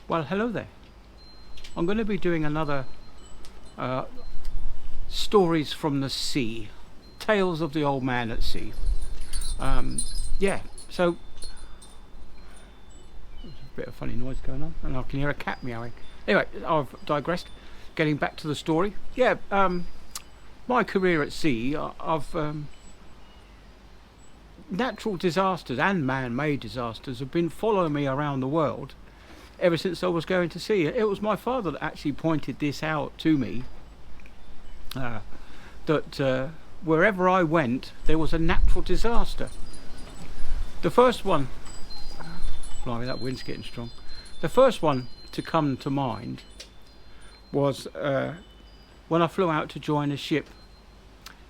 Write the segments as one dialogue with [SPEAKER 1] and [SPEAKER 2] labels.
[SPEAKER 1] Well, hello there. I'm going to be doing another stories from the sea, tales of the old man at sea. Yeah, so there's a bit of funny noise going on, and I can hear a cat meowing. Anyway, I've digressed. Getting back to the story. Yeah, my career at sea, I've natural disasters and man-made disasters have been following me around the world ever since I was going to sea. It was my father that actually pointed this out to me, that wherever I went there was a natural disaster. The first one, blimey, that wind's getting strong. The first one to come to mind was when I flew out to join a ship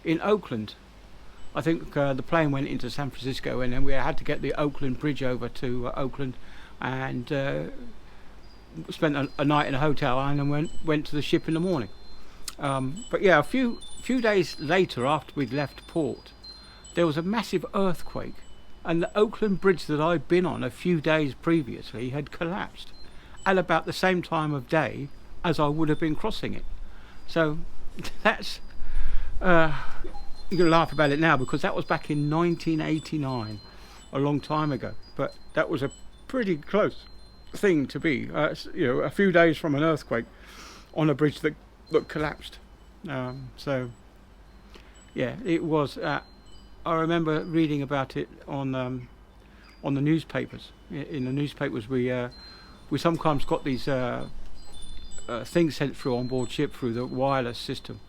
[SPEAKER 1] in Oakland. I think the plane went into San Francisco, and then we had to get the Oakland bridge over to Oakland, and spent a night in a hotel, and then went to the ship in the morning. But yeah, a few days later, after we'd left port, there was a massive earthquake, and the Oakland bridge that I'd been on a few days previously had collapsed at about the same time of day as I would have been crossing it. So that's you can laugh about it now because that was back in 1989, a long time ago, but that was a pretty close thing to be, a few days from an earthquake on a bridge that collapsed. So yeah, it was. I remember reading about it on the newspapers. In the newspapers, we sometimes got these things sent through on board ship through the wireless system,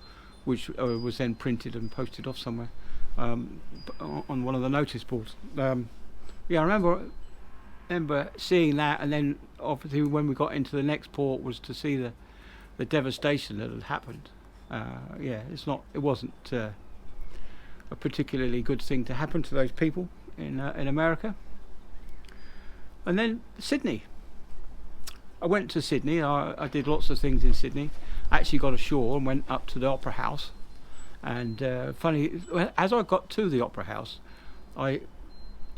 [SPEAKER 1] which was then printed and posted off somewhere on one of the notice boards. Yeah, I remember seeing that, and then obviously when we got into the next port was to see the devastation that had happened. Yeah, it wasn't a particularly good thing to happen to those people in America. And then Sydney. I went to Sydney. I did lots of things in Sydney. I actually got ashore and went up to the Opera House. And funny, as I got to the Opera House, I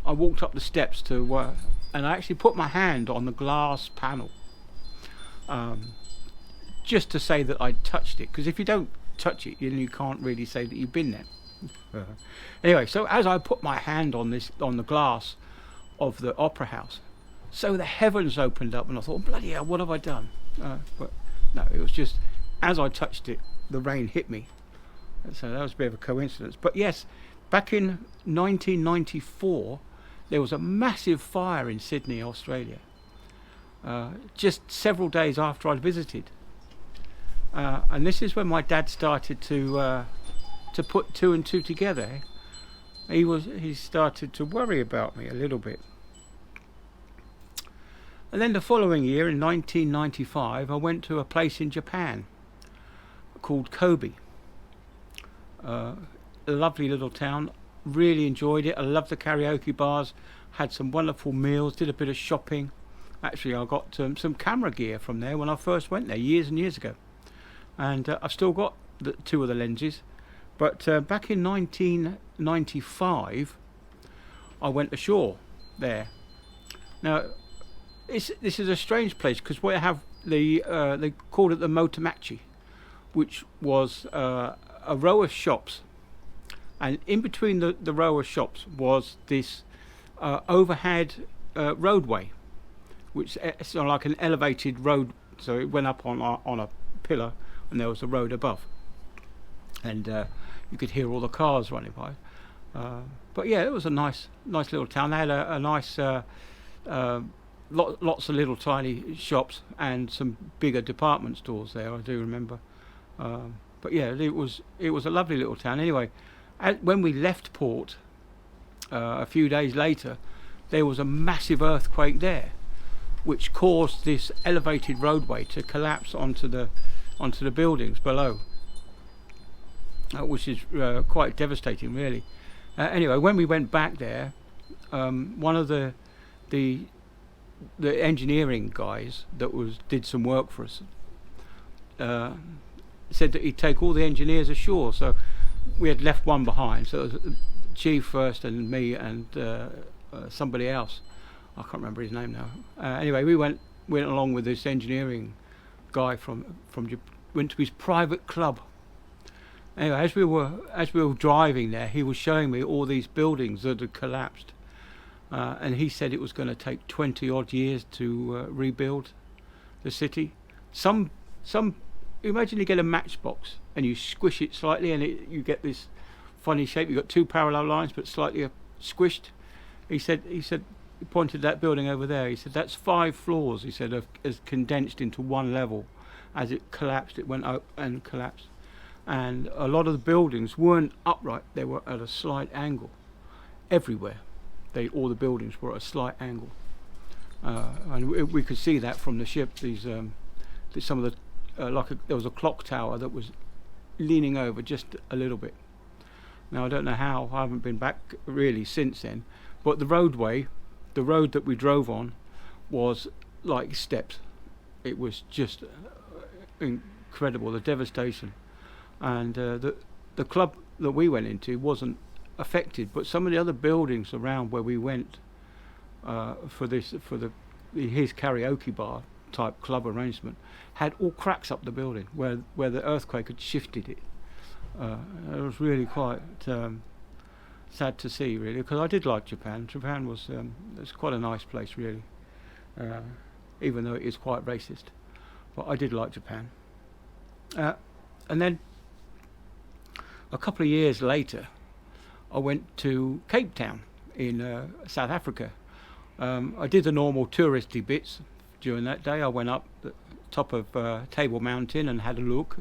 [SPEAKER 1] walked up the steps to and I actually put my hand on the glass panel, just to say that I'd touched it. Because if you don't touch it, you can't really say that you've been there. Anyway, so as I put my hand on the glass of the Opera House, so the heavens opened up, and I thought, bloody hell, what have I done? But no, it was just as I touched it, the rain hit me. So that was a bit of a coincidence. But yes, back in 1994, there was a massive fire in Sydney, Australia, just several days after I'd visited. And this is when my dad started to put two and two together. He started to worry about me a little bit. And then the following year, in 1995, I went to a place in Japan called Kobe. A lovely little town. Really enjoyed it. I loved the karaoke bars. Had some wonderful meals. Did a bit of shopping. Actually, I got some camera gear from there when I first went there years and years ago. And I've still got two of the lenses. But back in 1995, I went ashore there. Now, this is a strange place because we have they called it the Motomachi, which was a row of shops, and in between the row of shops was this overhead roadway, which is sort of like an elevated road, so it went up on a pillar, and there was a road above, and you could hear all the cars running by. But yeah, it was a nice little town. They had a nice lots of little tiny shops and some bigger department stores there, I do remember. But yeah, it was a lovely little town. Anyway, when we left port a few days later, there was a massive earthquake there, which caused this elevated roadway to collapse onto the buildings below, which is quite devastating, really. Anyway, when we went back there, one of the engineering guys that did some work for us said that he'd take all the engineers ashore. So we had left one behind, so it was Chief first and me and somebody else. I can't remember his name now. Anyway, we went went along with this engineering guy went to his private club. Anyway, as we were driving there, he was showing me all these buildings that had collapsed, and he said it was going to take 20 odd years to rebuild the city. Some imagine you get a matchbox and you squish it slightly, and you get this funny shape. You've got two parallel lines, but slightly squished. He pointed that building over there. He said that's 5 floors. He said as condensed into one level. As it collapsed, it went up and collapsed. And a lot of the buildings weren't upright; they were at a slight angle. Everywhere, all the buildings were at a slight angle, and we could see that from the ship. Some of the there was a clock tower that was leaning over just a little bit. Now I don't know how. I haven't been back really since then. But the road that we drove on, was like steps. It was just incredible, the devastation. And the club that we went into wasn't affected, but some of the other buildings around where we went for his karaoke bar type club arrangement had all cracks up the building where the earthquake had shifted it. It was really quite sad to see, really, because I did like Japan. Japan was it's quite a nice place, really, even though it is quite racist. But I did like Japan. And then a couple of years later, I went to Cape Town in South Africa. I did the normal touristy bits during that day. I went up the top of Table Mountain and had a look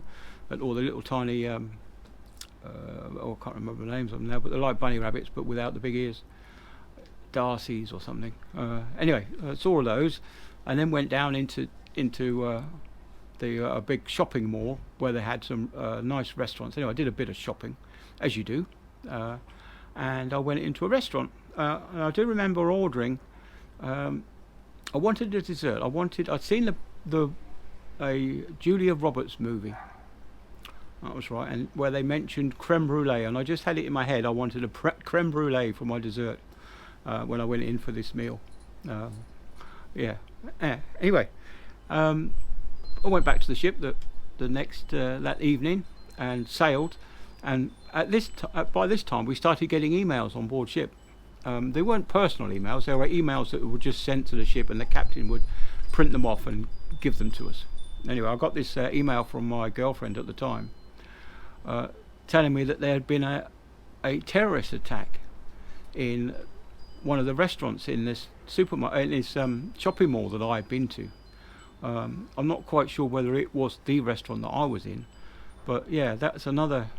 [SPEAKER 1] at all the little tiny, I can't remember the names of them now, but they're like bunny rabbits, but without the big ears. Darcy's or something. Anyway, saw all those, and then went down into a big shopping mall where they had some nice restaurants. Anyway, I did a bit of shopping, as you do, and I went into a restaurant. And I do remember ordering. I wanted a dessert. I'd seen a Julia Roberts movie. That was right, and where they mentioned creme brulee, and I just had it in my head. I wanted a creme brulee for my dessert when I went in for this meal. Anyway. I went back to the ship that evening and sailed, and by this time we started getting emails on board ship. They weren't personal emails; they were emails that were just sent to the ship, and the captain would print them off and give them to us. Anyway, I got this email from my girlfriend at the time, telling me that there had been a terrorist attack in one of the restaurants in this shopping mall that I had been to. I'm not quite sure whether it was the restaurant that I was in, but yeah, that's another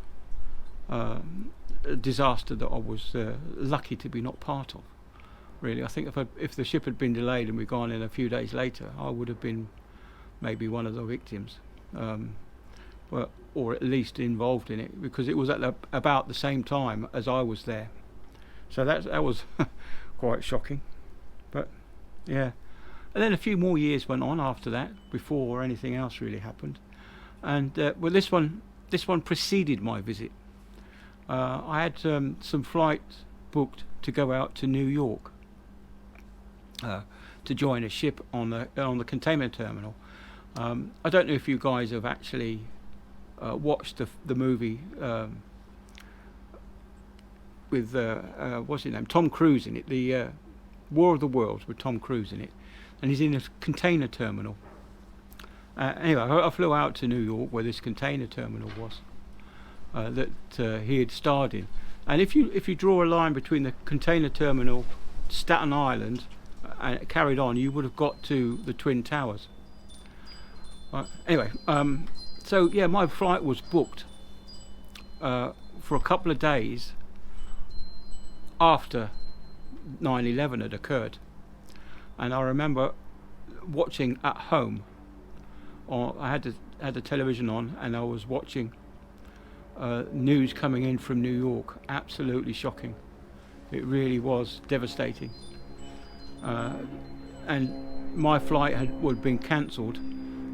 [SPEAKER 1] disaster that I was lucky to be not part of. Really, I think if the ship had been delayed and we'd gone in a few days later, I would have been maybe one of the victims, or at least involved in it, because it was at about the same time as I was there. So that was quite shocking, but yeah. And then a few more years went on after that before anything else really happened. And this one preceded my visit. I had some flights booked to go out to New York to join a ship on the container terminal. I don't know if you guys have actually watched the movie with what's his name, Tom Cruise in it, the War of the Worlds with Tom Cruise in it. And he's in a container terminal. Anyway, I flew out to New York where this container terminal was that he had starred in. And if you draw a line between the container terminal, Staten Island, and carried on, you would have got to the Twin Towers. Anyway, so yeah, my flight was booked for a couple of days after 9/11 had occurred. And I remember watching at home. I had the television on, and I was watching news coming in from New York. Absolutely shocking. It really was devastating. And my flight had been cancelled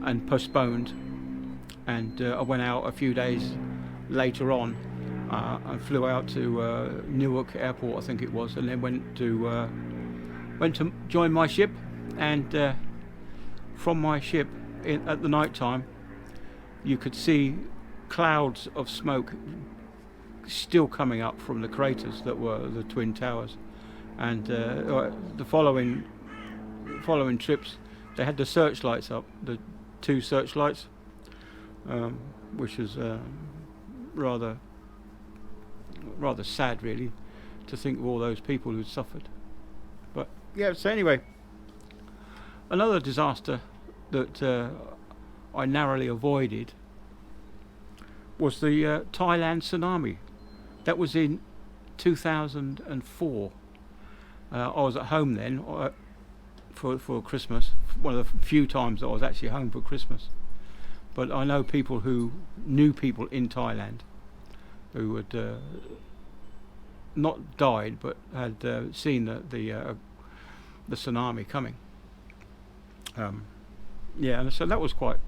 [SPEAKER 1] and postponed, and I went out a few days later on. I flew out to Newark Airport, I think it was, and then went to join my ship, and from my ship at the night time, you could see clouds of smoke still coming up from the craters that were the Twin Towers. And the following trips, they had the searchlights up, the 2 searchlights, which is rather sad, really, to think of all those people who'd suffered. But yeah, so anyway, another disaster that I narrowly avoided was the Thailand tsunami. That was in 2004. I was at home then for Christmas. One of the few times that I was actually home for Christmas. But I know people who knew people in Thailand who had not died, but had seen the tsunami coming. Yeah, and so that was quite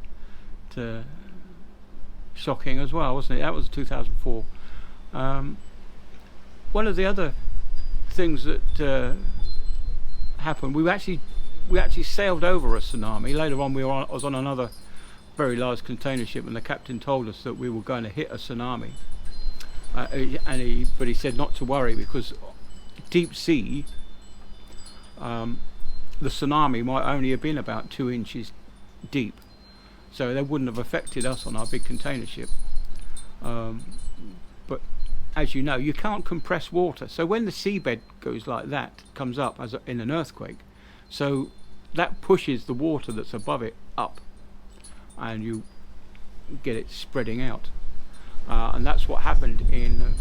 [SPEAKER 1] shocking as well, wasn't it? That was 2004. One of the other things that happened, we actually sailed over a tsunami. Later on, I was on another very large container ship, and the captain told us that we were going to hit a tsunami. But he said not to worry, because deep sea, the tsunami might only have been about 2 inches deep, so they wouldn't have affected us on our big container ship. But as you know, you can't compress water, so when the seabed goes like that, comes up in an earthquake, so that pushes the water that's above it up, and you get it spreading out. And that's what happened in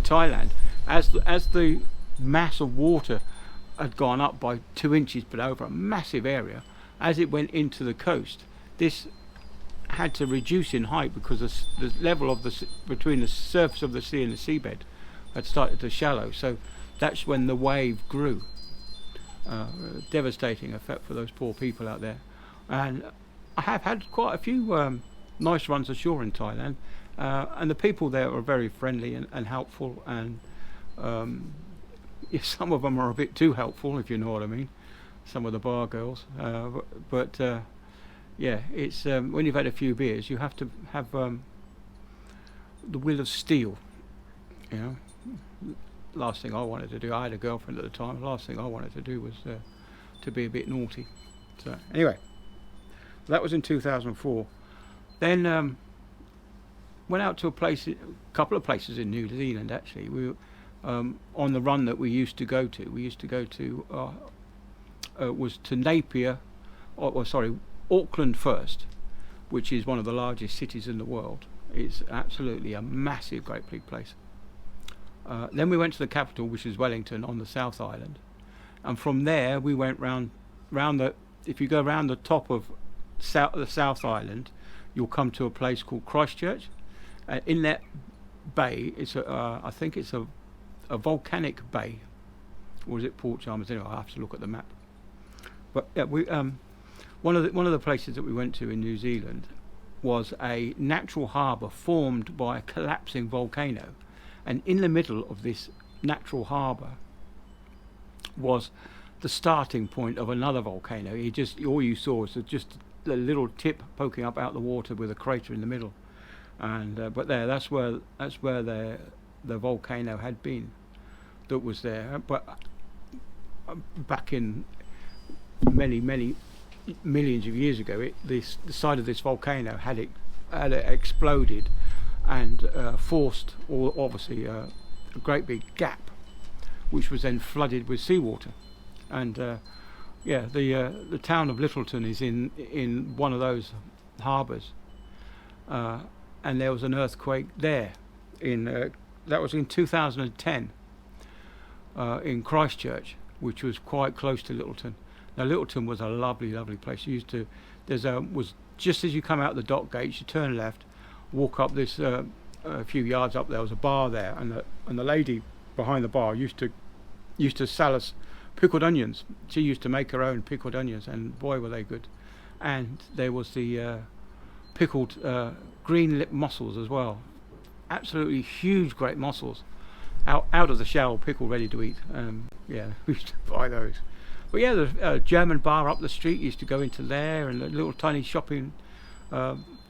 [SPEAKER 1] Thailand. As the mass of water had gone up by 2 inches, but over a massive area, as it went into the coast, this had to reduce in height because the level of between the surface of the sea and the seabed had started to shallow. So that's when the wave grew. Devastating effect for those poor people out there. And I have had quite a few nice runs ashore in Thailand, and the people there are very friendly and helpful, and some of them are a bit too helpful, if you know what I mean, some of the bar girls, but yeah, it's when you've had a few beers, you have to have the will of steel, you know. Last thing I wanted to do, I had a girlfriend at the time, the last thing I wanted to do was to be a bit naughty. So anyway, that was in 2004. Then went out to a couple of places in New Zealand. Actually, we were on the run that we used to go to. We used to go to was to Napier, Auckland first, which is one of the largest cities in the world. It's absolutely a massive, great big place. Then we went to the capital, which is Wellington, on the South Island, and from there we went round the. If you go round the top of the South Island, you'll come to a place called Christchurch. In that bay, I think it's a volcanic bay, or is it Port Chalmers? Anyway, I have to look at the map. But yeah, one of the places that we went to in New Zealand was a natural harbour formed by a collapsing volcano, and in the middle of this natural harbour was the starting point of another volcano. All you saw was just a little tip poking up out the water with a crater in the middle, and but that's where the volcano had been, that was there. But back in many millions of years ago, the side of this volcano had exploded and forced, obviously, a great big gap, which was then flooded with seawater. And yeah, the town of Lyttelton is in one of those harbours, and there was an earthquake there that was in 2010 in Christchurch, which was quite close to Lyttelton. Now Lyttelton was a lovely place. Was just as you come out the dock gates, you turn left, walk up this a few yards up, there was a bar there, and the lady behind the bar used to sell us pickled onions. She used to make her own pickled onions, and boy were they good. And there was the pickled green lip mussels as well, absolutely huge, great mussels, out of the shell, pickled, ready to eat. Yeah, we used to buy those. But yeah, the German bar up the street used to go into there, and a little tiny shopping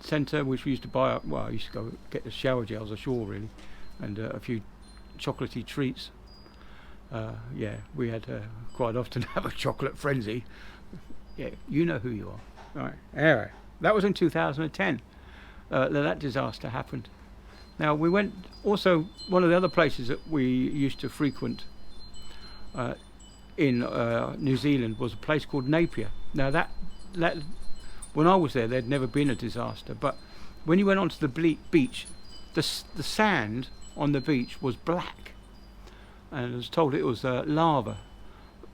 [SPEAKER 1] centre which we used to buy up. Well, I used to go get the shower gels ashore really, and a few chocolatey treats. Yeah, we had quite often have a chocolate frenzy. Yeah, you know who you are. Right. Anyway, that was in 2010 that disaster happened. Now we went also, one of the other places that we used to frequent in New Zealand was a place called Napier. Now that when I was there, there'd never been a disaster, but when you went onto the beach, the sand on the beach was black, and I was told it was lava.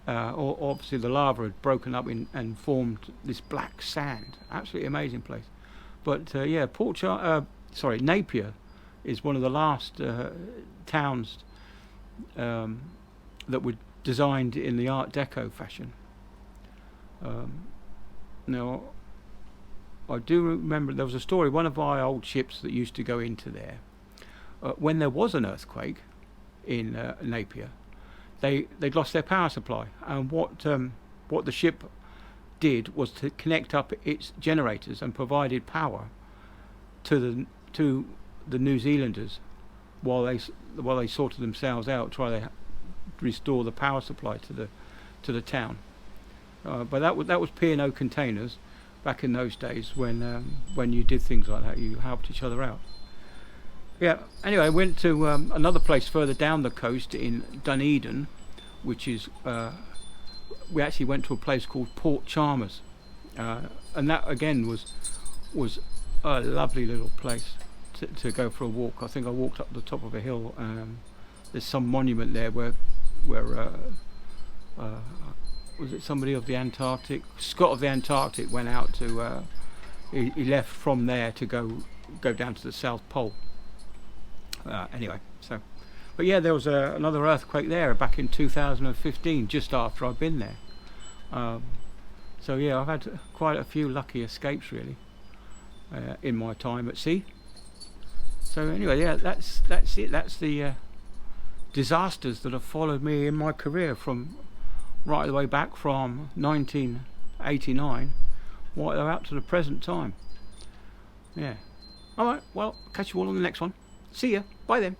[SPEAKER 1] Or obviously the lava had broken up and formed this black sand. Absolutely amazing place. But yeah, Napier is one of the last towns that were designed in the Art Deco fashion. Now, I do remember there was a story, one of my old ships that used to go into there, when there was an earthquake in Napier, they'd lost their power supply, and what the ship did was to connect up its generators and provided power to the New Zealanders while they sorted themselves out, trying to restore the power supply to the town. But that was P&O Containers back in those days when you did things like that, you helped each other out. Yeah. Anyway, I went to another place further down the coast in Dunedin, which is we actually went to a place called Port Chalmers, and that again was a lovely little place to go for a walk. I think I walked up the top of a hill. There's some monument there where was it somebody of the Antarctic? Scott of the Antarctic went out to. He left from there to go down to the South Pole. Anyway, but yeah, there was another earthquake there back in 2015, just after I'd been there. So yeah, I've had quite a few lucky escapes really in my time at sea. So anyway, yeah, that's it. That's the disasters that have followed me in my career from right the way back from 1989 right up to the present time. Yeah. All right. Well, catch you all on the next one. See ya. Bye then.